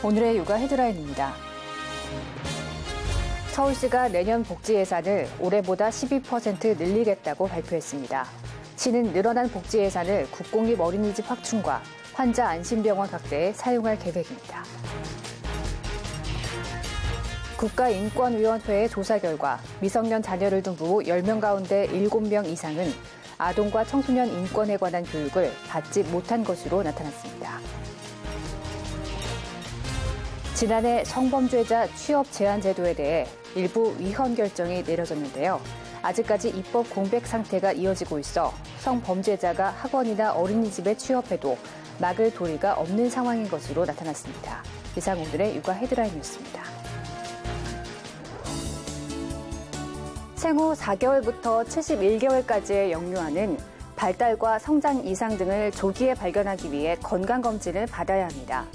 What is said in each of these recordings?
오늘의 육아 헤드라인입니다. 서울시가 내년 복지 예산을 올해보다 12% 늘리겠다고 발표했습니다. 시는 늘어난 복지 예산을 국공립 어린이집 확충과 환자 안심병원 확대에 사용할 계획입니다. 국가인권위원회의 조사 결과 미성년 자녀를 둔 부부 10명 가운데 7명 이상은 아동과 청소년 인권에 관한 교육을 받지 못한 것으로 나타났습니다. 지난해 성범죄자 취업 제한 제도에 대해 일부 위헌 결정이 내려졌는데요. 아직까지 입법 공백 상태가 이어지고 있어 성범죄자가 학원이나 어린이집에 취업해도 막을 도리가 없는 상황인 것으로 나타났습니다. 이상 오늘의 육아 헤드라인이었습니다. 생후 4개월부터 71개월까지의 영유아는 발달과 성장 이상 등을 조기에 발견하기 위해 건강검진을 받아야 합니다.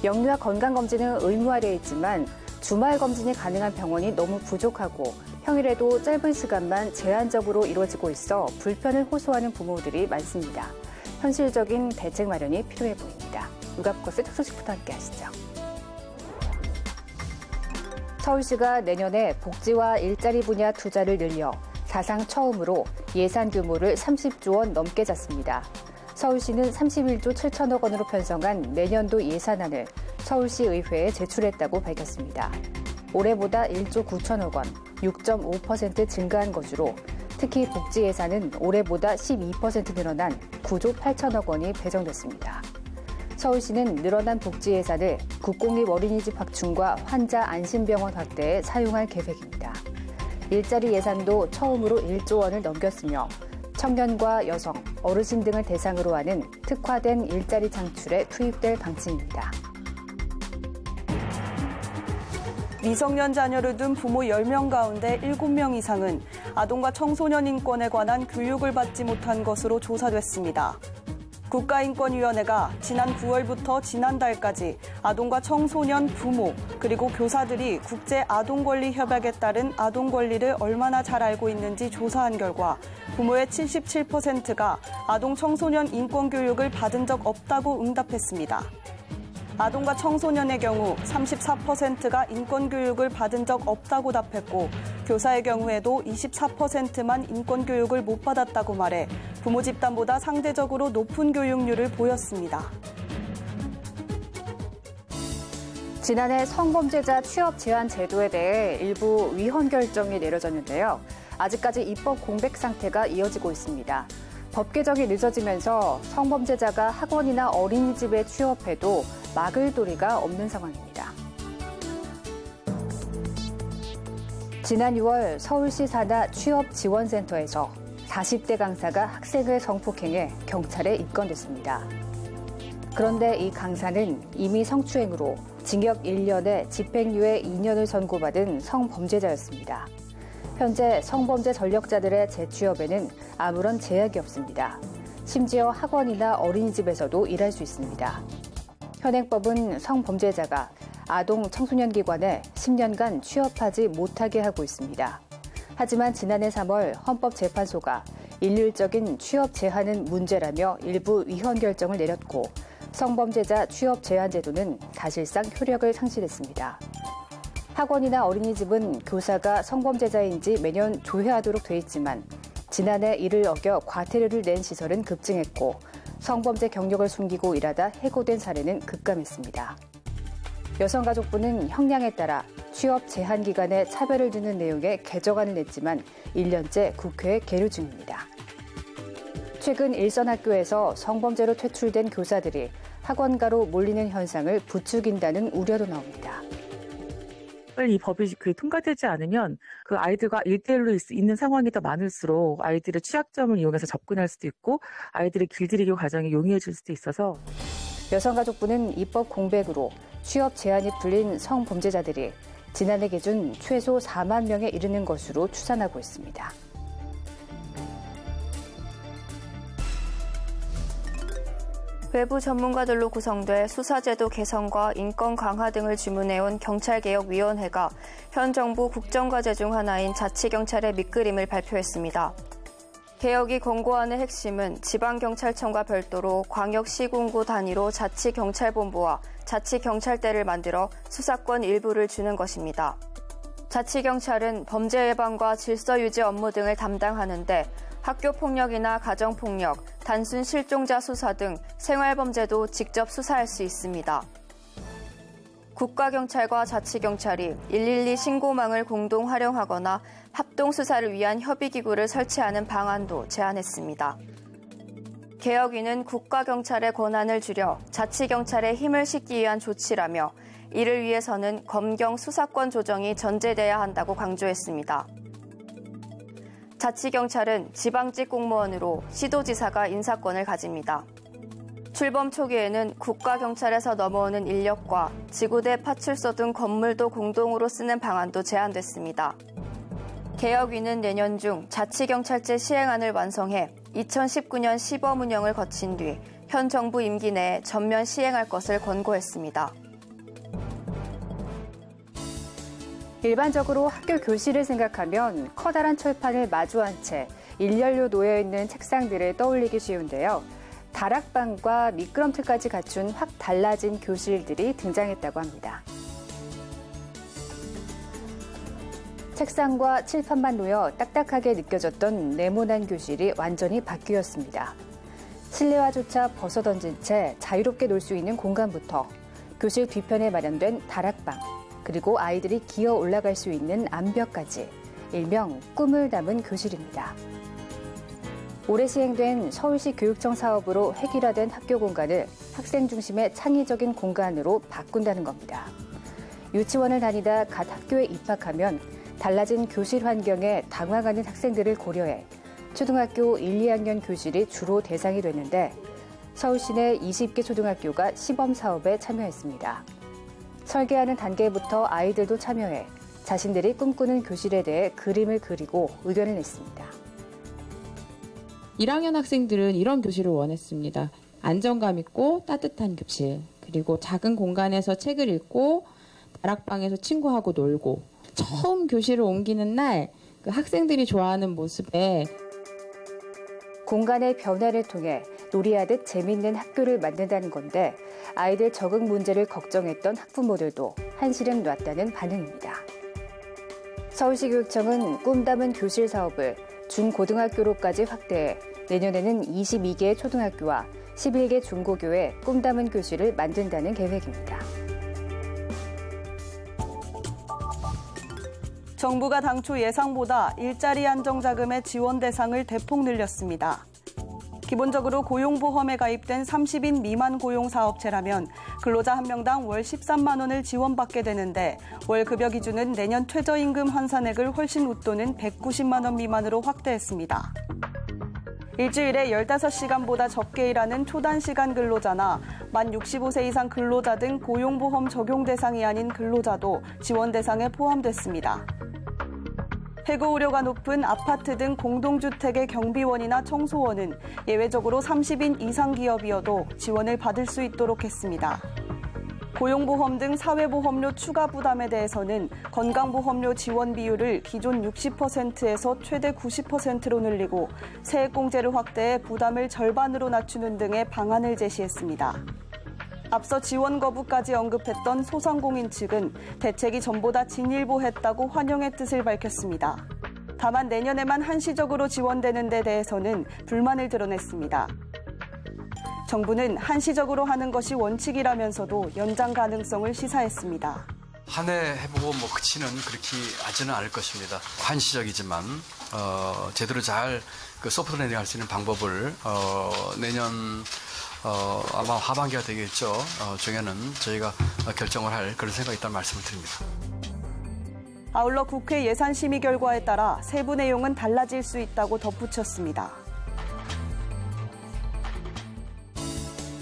영유아 건강검진은 의무화되어 있지만 주말 검진이 가능한 병원이 너무 부족하고 평일에도 짧은 시간만 제한적으로 이루어지고 있어 불편을 호소하는 부모들이 많습니다. 현실적인 대책 마련이 필요해 보입니다. 육아버스 특소식부터 함께 하시죠. 서울시가 내년에 복지와 일자리 분야 투자를 늘려 사상 처음으로 예산 규모를 30조 원 넘게 잡습니다. 서울시는 31조 7천억 원으로 편성한 내년도 예산안을 서울시의회에 제출했다고 밝혔습니다. 올해보다 1조 9천억 원, 6.5% 증가한 것으로 특히 복지 예산은 올해보다 12% 늘어난 9조 8천억 원이 배정됐습니다. 서울시는 늘어난 복지 예산을 국공립 어린이집 확충과 환자 안심병원 확대에 사용할 계획입니다. 일자리 예산도 처음으로 1조 원을 넘겼으며 청년과 여성, 어르신 등을 대상으로 하는 특화된 일자리 창출에 투입될 방침입니다. 미성년 자녀를 둔 부모 10명 가운데 7명 이상은 아동과 청소년 인권에 관한 교육을 받지 못한 것으로 조사됐습니다. 국가인권위원회가 지난 9월부터 지난달까지 아동과 청소년 부모 그리고 교사들이 국제아동권리협약에 따른 아동권리를 얼마나 잘 알고 있는지 조사한 결과 부모의 77%가 아동 청소년 인권교육을 받은 적 없다고 응답했습니다. 아동과 청소년의 경우 34%가 인권교육을 받은 적 없다고 답했고 교사의 경우에도 24%만 인권교육을 못 받았다고 말해 부모 집단보다 상대적으로 높은 교육률을 보였습니다. 지난해 성범죄자 취업 제한 제도에 대해 일부 위헌 결정이 내려졌는데요. 아직까지 입법 공백 상태가 이어지고 있습니다. 법 개정이 늦어지면서 성범죄자가 학원이나 어린이집에 취업해도 막을 도리가 없는 상황입니다. 지난 6월 서울시 산하 취업지원센터에서 40대 강사가 학생을 성폭행해 경찰에 입건됐습니다. 그런데 이 강사는 이미 성추행으로 징역 1년에 집행유예 2년을 선고받은 성범죄자였습니다. 현재 성범죄 전력자들의 재취업에는 아무런 제약이 없습니다. 심지어 학원이나 어린이집에서도 일할 수 있습니다. 현행법은 성범죄자가 아동 청소년 기관에 10년간 취업하지 못하게 하고 있습니다. 하지만 지난해 3월 헌법재판소가 일률적인 취업 제한은 문제라며 일부 위헌 결정을 내렸고 성범죄자 취업 제한 제도는 사실상 효력을 상실했습니다. 학원이나 어린이집은 교사가 성범죄자인지 매년 조회하도록 돼 있지만 지난해 이를 어겨 과태료를 낸 시설은 급증했고 성범죄 경력을 숨기고 일하다 해고된 사례는 급감했습니다. 여성가족부는 형량에 따라 취업 제한 기간에 차별을 두는 내용의 개정안을 냈지만 1년째 국회에 계류 중입니다. 최근 일선 학교에서 성범죄로 퇴출된 교사들이 학원가로 몰리는 현상을 부추긴다는 우려도 나옵니다. 이 법이 통과되지 않으면 그 아이들과 1대1로 있는 상황이 더 많을수록 아이들의 취약점을 이용해서 접근할 수도 있고 아이들의 길들이기 과정이 용이해질 수도 있어서 여성가족부는 입법 공백으로 취업 제한이 풀린 성범죄자들이 지난해 기준 최소 4만 명에 이르는 것으로 추산하고 있습니다. 외부 전문가들로 구성돼 수사제도 개선과 인권 강화 등을 주문해온 경찰개혁위원회가 현 정부 국정과제 중 하나인 자치경찰의 밑그림을 발표했습니다. 개혁이 권고하는 핵심은 지방경찰청과 별도로 광역시군구 단위로 자치경찰본부와 자치경찰대를 만들어 수사권 일부를 주는 것입니다. 자치경찰은 범죄 예방과 질서 유지 업무 등을 담당하는데 학교폭력이나 가정폭력, 단순 실종자 수사 등 생활범죄도 직접 수사할 수 있습니다. 국가경찰과 자치경찰이 112 신고망을 공동 활용하거나 합동수사를 위한 협의기구를 설치하는 방안도 제안했습니다. 개혁위는 국가경찰의 권한을 줄여 자치경찰에 힘을 싣기 위한 조치라며 이를 위해서는 검경 수사권 조정이 전제돼야 한다고 강조했습니다. 자치경찰은 지방직 공무원으로 시도지사가 인사권을 가집니다. 출범 초기에는 국가경찰에서 넘어오는 인력과 지구대 파출소 등 건물도 공동으로 쓰는 방안도 제안됐습니다. 개혁위는 내년 중 자치경찰제 시행안을 완성해 2019년 시범 운영을 거친 뒤 현 정부 임기 내에 전면 시행할 것을 권고했습니다. 일반적으로 학교 교실을 생각하면 커다란 철판을 마주한 채 일렬로 놓여있는 책상들을 떠올리기 쉬운데요. 다락방과 미끄럼틀까지 갖춘 확 달라진 교실들이 등장했다고 합니다. 책상과 칠판만 놓여 딱딱하게 느껴졌던 네모난 교실이 완전히 바뀌었습니다. 실내화조차 벗어던진 채 자유롭게 놀 수 있는 공간부터 교실 뒤편에 마련된 다락방, 그리고 아이들이 기어 올라갈 수 있는 암벽까지 일명 꿈을 담은 교실입니다. 올해 시행된 서울시 교육청 사업으로 획일화된 학교 공간을 학생 중심의 창의적인 공간으로 바꾼다는 겁니다. 유치원을 다니다 갓 학교에 입학하면 달라진 교실 환경에 당황하는 학생들을 고려해 초등학교 1, 2학년 교실이 주로 대상이 됐는데 서울시 내 20개 초등학교가 시범 사업에 참여했습니다. 설계하는 단계부터 아이들도 참여해 자신들이 꿈꾸는 교실에 대해 그림을 그리고 의견을 냈습니다. 1학년 학생들은 이런 교실을 원했습니다. 안정감 있고 따뜻한 교실, 그리고 작은 공간에서 책을 읽고 다락방에서 친구하고 놀고, 처음 교실을 옮기는 날 그 학생들이 좋아하는 모습에 공간의 변화를 통해 놀이하듯 재미있는 학교를 만든다는 건데 아이들 적응 문제를 걱정했던 학부모들도 한시름 놨다는 반응입니다. 서울시 교육청은 꿈 담은 교실 사업을 중고등학교로까지 확대해 내년에는 22개의 초등학교와 11개 중고교에 꿈 담은 교실을 만든다는 계획입니다. 정부가 당초 예상보다 일자리 안정자금의 지원 대상을 대폭 늘렸습니다. 기본적으로 고용보험에 가입된 30인 미만 고용사업체라면 근로자 1명당 월 13만 원을 지원받게 되는데 월 급여 기준은 내년 최저임금 환산액을 훨씬 웃도는 190만 원 미만으로 확대했습니다. 일주일에 15시간보다 적게 일하는 초단시간 근로자나 만 65세 이상 근로자 등 고용보험 적용 대상이 아닌 근로자도 지원 대상에 포함됐습니다. 해고 우려가 높은 아파트 등 공동주택의 경비원이나 청소원은 예외적으로 30인 이상 기업이어도 지원을 받을 수 있도록 했습니다. 고용보험 등 사회보험료 추가 부담에 대해서는 건강보험료 지원 비율을 기존 60%에서 최대 90%로 늘리고 세액공제를 확대해 부담을 절반으로 낮추는 등의 방안을 제시했습니다. 앞서 지원 거부까지 언급했던 소상공인 측은 대책이 전보다 진일보했다고 환영의 뜻을 밝혔습니다. 다만 내년에만 한시적으로 지원되는 데 대해서는 불만을 드러냈습니다. 정부는 한시적으로 하는 것이 원칙이라면서도 연장 가능성을 시사했습니다. 한 해 해보고 그치는 그렇게 하지는 않을 것입니다. 한시적이지만 제대로 잘 그 소프트 랜딩 할 수 있는 방법을 내년 아마 하반기가 되겠죠. 중에는 저희가 결정을 할 그런 생각이 있다는 말씀을 드립니다. 아울러 국회 예산심의 결과에 따라 세부 내용은 달라질 수 있다고 덧붙였습니다.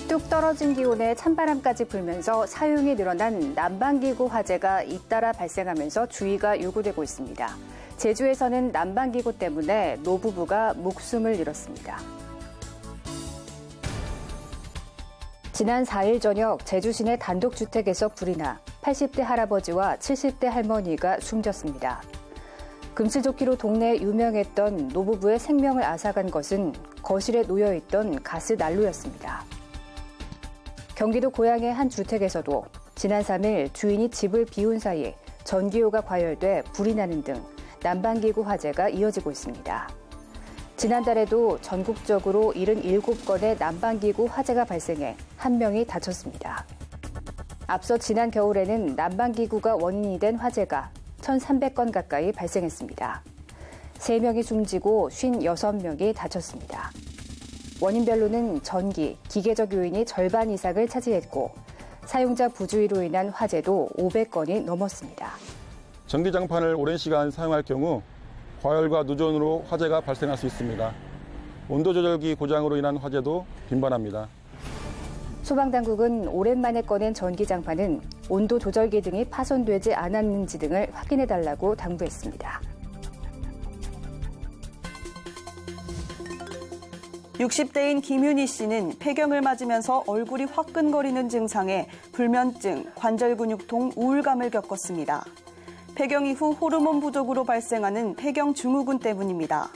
뚝 떨어진 기온에 찬바람까지 불면서 사용이 늘어난 난방기구 화재가 잇따라 발생하면서 주의가 요구되고 있습니다. 제주에서는 난방기구 때문에 노부부가 목숨을 잃었습니다. 지난 4일 저녁 제주 시내 단독주택에서 불이 나 80대 할아버지와 70대 할머니가 숨졌습니다. 금실좋기로 동네에 유명했던 노부부의 생명을 앗아간 것은 거실에 놓여있던 가스 난로였습니다. 경기도 고양의 한 주택에서도 지난 3일 주인이 집을 비운 사이에 전기요가 과열돼 불이 나는 등 난방기구 화재가 이어지고 있습니다. 지난달에도 전국적으로 77건의 난방기구 화재가 발생해 1명이 다쳤습니다. 앞서 지난 겨울에는 난방기구가 원인이 된 화재가 1,300건 가까이 발생했습니다. 3명이 숨지고 56명이 다쳤습니다. 원인별로는 전기, 기계적 요인이 절반 이상을 차지했고 사용자 부주의로 인한 화재도 500건이 넘었습니다. 전기장판을 오랜 시간 사용할 경우 과열과 누전으로 화재가 발생할 수 있습니다. 온도 조절기 고장으로 인한 화재도 빈번합니다. 소방당국은 오랜만에 꺼낸 전기장판은 온도 조절기 등이 파손되지 않았는지 등을 확인해달라고 당부했습니다. 60대인 김윤희 씨는 폐경을 맞으면서 얼굴이 화끈거리는 증상에 불면증, 관절근육통, 우울감을 겪었습니다. 폐경 이후 호르몬 부족으로 발생하는 폐경 증후군 때문입니다.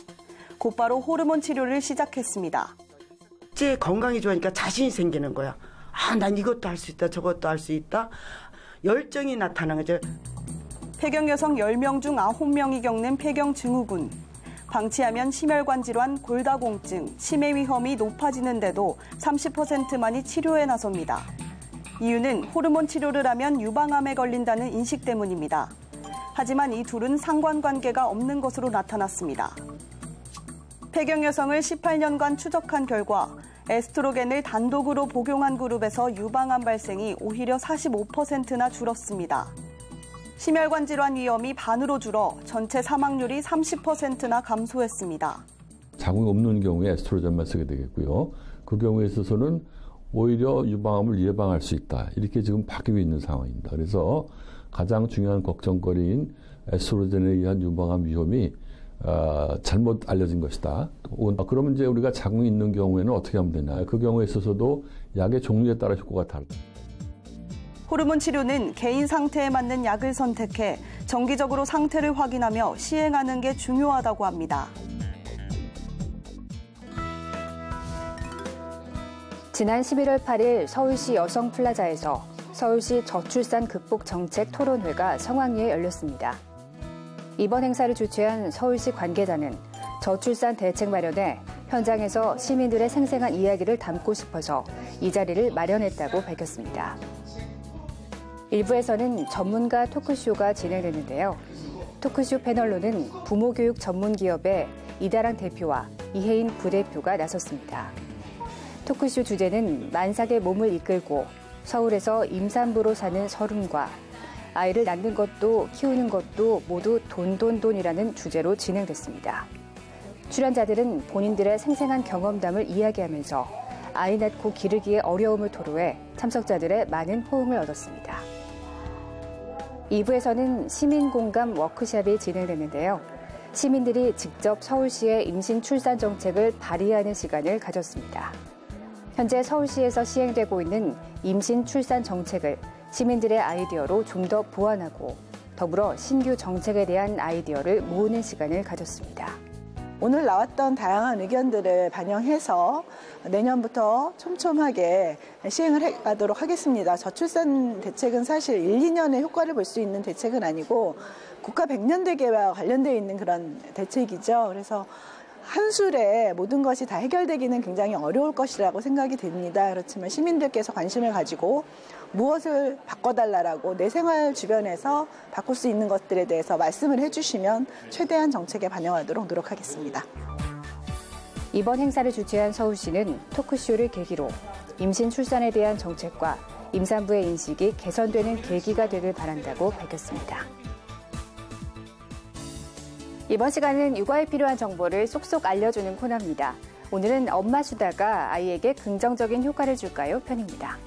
곧바로 호르몬 치료를 시작했습니다. 제 건강이 좋아하니까 자신이 생기는 거야. 난 이것도 할 수 있다, 저것도 할 수 있다. 열정이 나타나는 거죠. 폐경 여성 10명 중 9명이 겪는 폐경 증후군. 방치하면 심혈관 질환, 골다공증, 치매 위험이 높아지는데도 30%만이 치료에 나섭니다. 이유는 호르몬 치료를 하면 유방암에 걸린다는 인식 때문입니다. 하지만 이 둘은 상관관계가 없는 것으로 나타났습니다. 폐경 여성을 18년간 추적한 결과 에스트로겐을 단독으로 복용한 그룹에서 유방암 발생이 오히려 45%나 줄었습니다. 심혈관 질환 위험이 반으로 줄어 전체 사망률이 30%나 감소했습니다. 자궁이 없는 경우에 에스트로겐만 쓰게 되겠고요. 그 경우에 있어서는 오히려 유방암을 예방할 수 있다. 이렇게 지금 바뀌고 있는 상황입니다. 그래서 가장 중요한 걱정거리인 에스트로겐에 의한 유방암 위험이 잘못 알려진 것이다. 그러면 이제 우리가 자궁이 있는 경우에는 어떻게 하면 되냐. 그 경우에 있어서도 약의 종류에 따라 효과가 다르다. 호르몬 치료는 개인 상태에 맞는 약을 선택해 정기적으로 상태를 확인하며 시행하는 게 중요하다고 합니다. 지난 11월 8일 서울시 여성플라자에서 서울시 저출산 극복 정책 토론회가 성황리에 열렸습니다. 이번 행사를 주최한 서울시 관계자는 저출산 대책 마련에 현장에서 시민들의 생생한 이야기를 담고 싶어서 이 자리를 마련했다고 밝혔습니다. 일부에서는 전문가 토크쇼가 진행됐는데요. 토크쇼 패널로는 부모교육 전문기업의 이다랑 대표와 이혜인 부대표가 나섰습니다. 토크쇼 주제는 만삭의 몸을 이끌고 서울에서 임산부로 사는 서름과 아이를 낳는 것도 키우는 것도 모두 돈이라는 주제로 진행됐습니다. 출연자들은 본인들의 생생한 경험담을 이야기하면서 아이 낳고 기르기의 어려움을 토로해 참석자들의 많은 호응을 얻었습니다. 2부에서는 시민공감 워크숍이 진행됐는데요. 시민들이 직접 서울시의 임신 출산 정책을 발의하는 시간을 가졌습니다. 현재 서울시에서 시행되고 있는 임신 출산 정책을 시민들의 아이디어로 좀 더 보완하고 더불어 신규 정책에 대한 아이디어를 모으는 시간을 가졌습니다. 오늘 나왔던 다양한 의견들을 반영해서 내년부터 촘촘하게 시행을 해가도록 하겠습니다. 저출산 대책은 사실 1, 2년의 효과를 볼 수 있는 대책은 아니고 국가 100년대계와 관련되어 있는 그런 대책이죠. 그래서 한술에 모든 것이 다 해결되기는 굉장히 어려울 것이라고 생각이 됩니다. 그렇지만 시민들께서 관심을 가지고 무엇을 바꿔달라고 내 생활 주변에서 바꿀 수 있는 것들에 대해서 말씀을 해주시면 최대한 정책에 반영하도록 노력하겠습니다. 이번 행사를 주최한 서울시는 토크쇼를 계기로 임신 출산에 대한 정책과 임산부의 인식이 개선되는 계기가 되길 바란다고 밝혔습니다. 이번 시간은 육아에 필요한 정보를 쏙쏙 알려주는 코너입니다. 오늘은 엄마 수다가 아이에게 긍정적인 효과를 줄까요? 편입니다.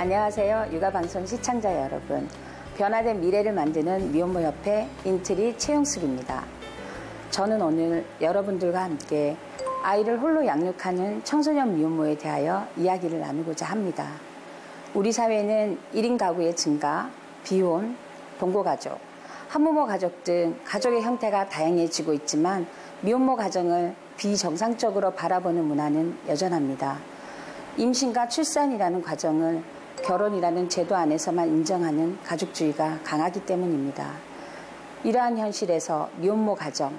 안녕하세요. 육아방송 시청자 여러분. 변화된 미래를 만드는 미혼모협회 인트리 최용숙입니다. 저는 오늘 여러분들과 함께 아이를 홀로 양육하는 청소년 미혼모에 대하여 이야기를 나누고자 합니다. 우리 사회는 1인 가구의 증가, 비혼, 동거가족, 한부모 가족 등 가족의 형태가 다양해지고 있지만 미혼모 가정을 비정상적으로 바라보는 문화는 여전합니다. 임신과 출산이라는 과정을 결혼이라는 제도 안에서만 인정하는 가족주의가 강하기 때문입니다. 이러한 현실에서 미혼모 가정,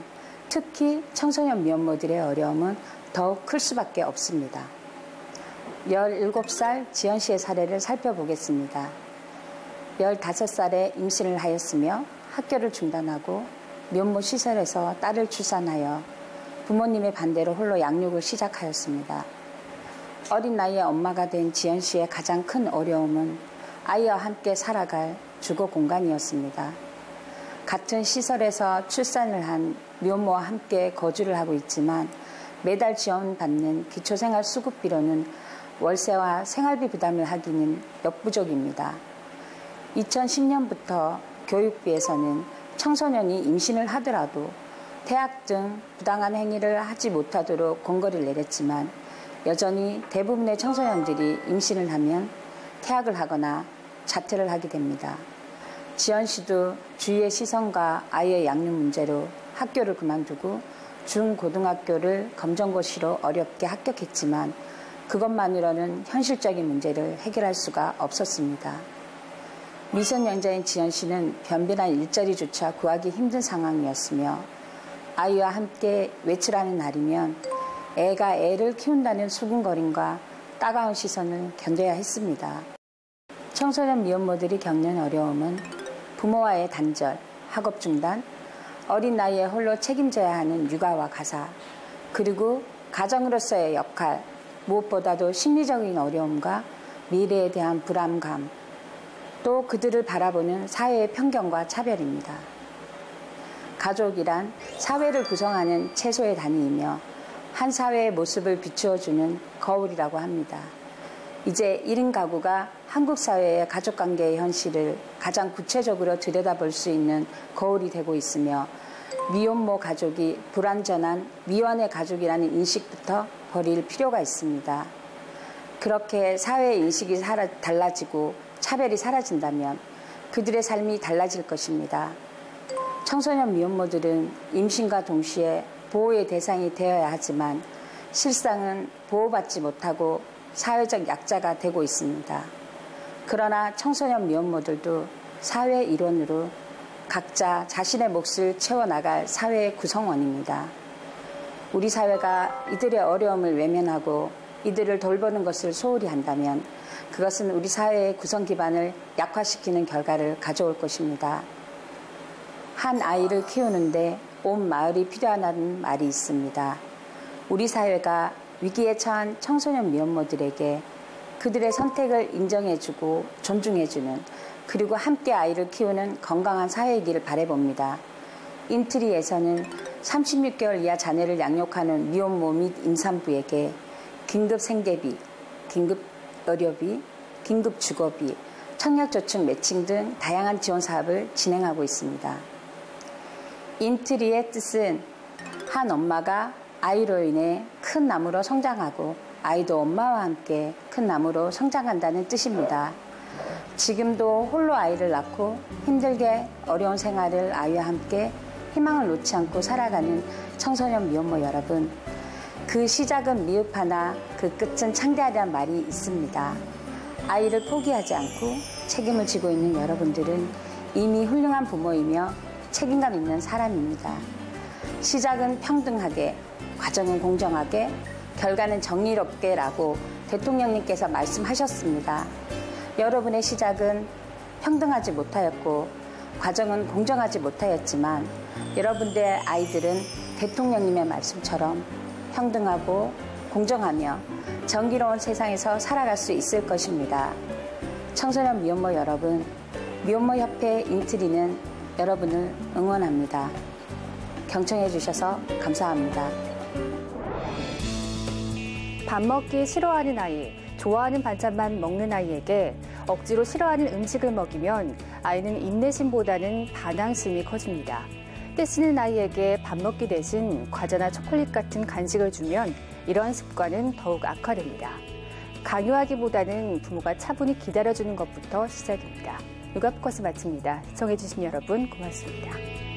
특히 청소년 미혼모들의 어려움은 더욱 클 수밖에 없습니다. 17살 지연 씨의 사례를 살펴보겠습니다. 15살에 임신을 하였으며 학교를 중단하고 미혼모 시설에서 딸을 출산하여 부모님의 반대로 홀로 양육을 시작하였습니다. 어린 나이에 엄마가 된 지연 씨의 가장 큰 어려움은 아이와 함께 살아갈 주거 공간이었습니다. 같은 시설에서 출산을 한 미혼모와 함께 거주를 하고 있지만 매달 지원받는 기초생활수급비로는 월세와 생활비 부담을 하기는 역부족입니다. 2010년부터 교육부에서는 청소년이 임신을 하더라도 태학 등 부당한 행위를 하지 못하도록 권고를 내렸지만 여전히 대부분의 청소년들이 임신을 하면 태학을 하거나 자퇴를 하게 됩니다. 지연 씨도 주위의 시선과 아이의 양육 문제로 학교를 그만두고 중고등학교를 검정고시로 어렵게 합격했지만 그것만으로는 현실적인 문제를 해결할 수가 없었습니다. 미성년자인 지연 씨는 변변한 일자리조차 구하기 힘든 상황이었으며 아이와 함께 외출하는 날이면 애가 애를 키운다는 수군거림과 따가운 시선을 견뎌야 했습니다. 청소년 미혼모들이 겪는 어려움은 부모와의 단절, 학업 중단, 어린 나이에 홀로 책임져야 하는 육아와 가사, 그리고 가정으로서의 역할, 무엇보다도 심리적인 어려움과 미래에 대한 불안감, 또 그들을 바라보는 사회의 편견과 차별입니다. 가족이란 사회를 구성하는 채소의 단위이며 한 사회의 모습을 비추어주는 거울이라고 합니다. 이제 1인 가구가 한국 사회의 가족관계의 현실을 가장 구체적으로 들여다볼 수 있는 거울이 되고 있으며 미혼모 가족이 불완전한 미완의 가족이라는 인식부터 버릴 필요가 있습니다. 그렇게 사회의 인식이 달라지고 차별이 사라진다면 그들의 삶이 달라질 것입니다. 청소년 미혼모들은 임신과 동시에 보호의 대상이 되어야 하지만 실상은 보호받지 못하고 사회적 약자가 되고 있습니다. 그러나 청소년 미혼모들도 사회 일원으로 각자 자신의 몫을 채워나갈 사회의 구성원입니다. 우리 사회가 이들의 어려움을 외면하고 이들을 돌보는 것을 소홀히 한다면 그것은 우리 사회의 구성 기반을 약화시키는 결과를 가져올 것입니다. 한 아이를 키우는데 온 마을이 필요하다는 말이 있습니다. 우리 사회가 위기에 처한 청소년 미혼모들에게 그들의 선택을 인정해주고 존중해주는 그리고 함께 아이를 키우는 건강한 사회이기를 바라봅니다. 인트리에서는 36개월 이하 자녀를 양육하는 미혼모 및 임산부에게 긴급 생계비, 긴급 의료비, 긴급 주거비, 청약저축 매칭 등 다양한 지원 사업을 진행하고 있습니다. 인트리의 뜻은 한 엄마가 아이로 인해 큰 나무로 성장하고 아이도 엄마와 함께 큰 나무로 성장한다는 뜻입니다. 지금도 홀로 아이를 낳고 힘들게 어려운 생활을 아이와 함께 희망을 놓지 않고 살아가는 청소년 미혼모 여러분, 그 시작은 미흡하나 그 끝은 창대하다는 말이 있습니다. 아이를 포기하지 않고 책임을 지고 있는 여러분들은 이미 훌륭한 부모이며 책임감 있는 사람입니다. 시작은 평등하게, 과정은 공정하게, 결과는 정의롭게라고 대통령님께서 말씀하셨습니다. 여러분의 시작은 평등하지 못하였고 과정은 공정하지 못하였지만 여러분들의 아이들은 대통령님의 말씀처럼 평등하고 공정하며 정의로운 세상에서 살아갈 수 있을 것입니다. 청소년 미혼모 여러분, 미혼모협회 인트리는 여러분을 응원합니다. 경청해 주셔서 감사합니다. 밥 먹기 싫어하는 아이, 좋아하는 반찬만 먹는 아이에게 억지로 싫어하는 음식을 먹이면 아이는 인내심보다는 반항심이 커집니다. 떼쓰는 아이에게 밥 먹기 대신 과자나 초콜릿 같은 간식을 주면 이러한 습관은 더욱 악화됩니다. 강요하기보다는 부모가 차분히 기다려주는 것부터 시작입니다. 육아포커스 마칩니다. 시청해주신 여러분 고맙습니다.